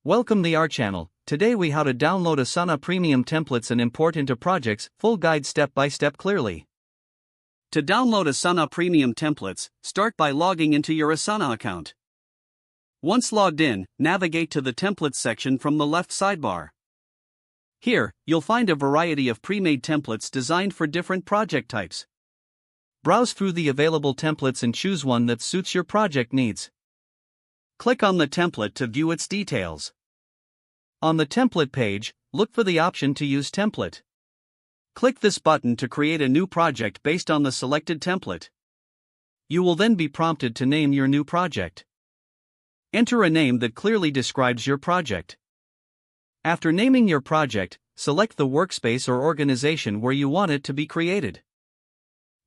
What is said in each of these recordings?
Welcome to our channel. Today we how to download Asana Premium templates and import into projects, full guide step by step clearly. To download Asana Premium templates, start by logging into your Asana account. Once logged in, navigate to the Templates section from the left sidebar. Here, you'll find a variety of pre-made templates designed for different project types. Browse through the available templates and choose one that suits your project needs. Click on the template to view its details. On the template page, look for the option to use template. Click this button to create a new project based on the selected template. You will then be prompted to name your new project. Enter a name that clearly describes your project. After naming your project, select the workspace or organization where you want it to be created.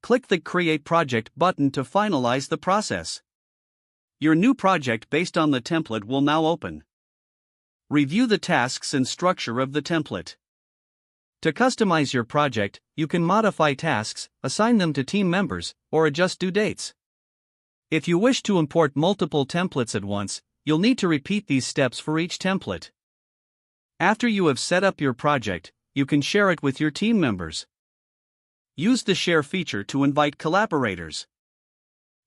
Click the Create Project button to finalize the process. Your new project based on the template will now open. Review the tasks and structure of the template. To customize your project, you can modify tasks, assign them to team members, or adjust due dates. If you wish to import multiple templates at once, you'll need to repeat these steps for each template. After you have set up your project, you can share it with your team members. Use the Share feature to invite collaborators.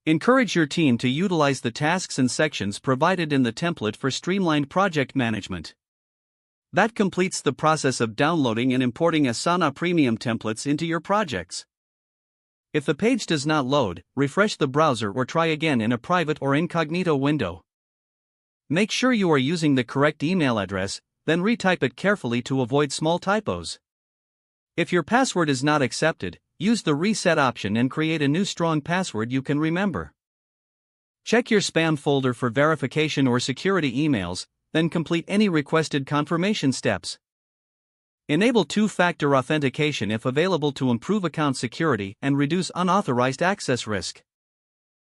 Encourage your team to utilize the tasks and sections provided in the template for streamlined project management. That completes the process of downloading and importing Asana Premium templates into your projects. If the page does not load, refresh the browser or try again in a private or incognito window. Make sure you are using the correct email address, then retype it carefully to avoid small typos. If your password is not accepted, use the reset option and create a new strong password you can remember. Check your spam folder for verification or security emails, then complete any requested confirmation steps. Enable two-factor authentication if available to improve account security and reduce unauthorized access risk.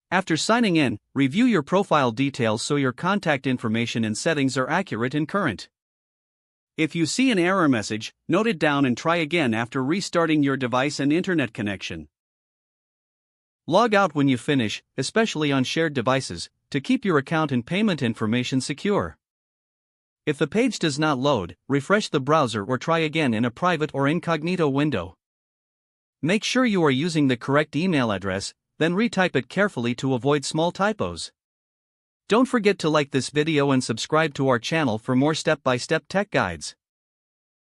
After signing in, review your profile details so your contact information and settings are accurate and current. If you see an error message, note it down and try again after restarting your device and internet connection. Log out when you finish, especially on shared devices, to keep your account and payment information secure. If the page does not load, refresh the browser or try again in a private or incognito window. Make sure you are using the correct email address, then retype it carefully to avoid small typos. Don't forget to like this video and subscribe to our channel for more step-by-step tech guides.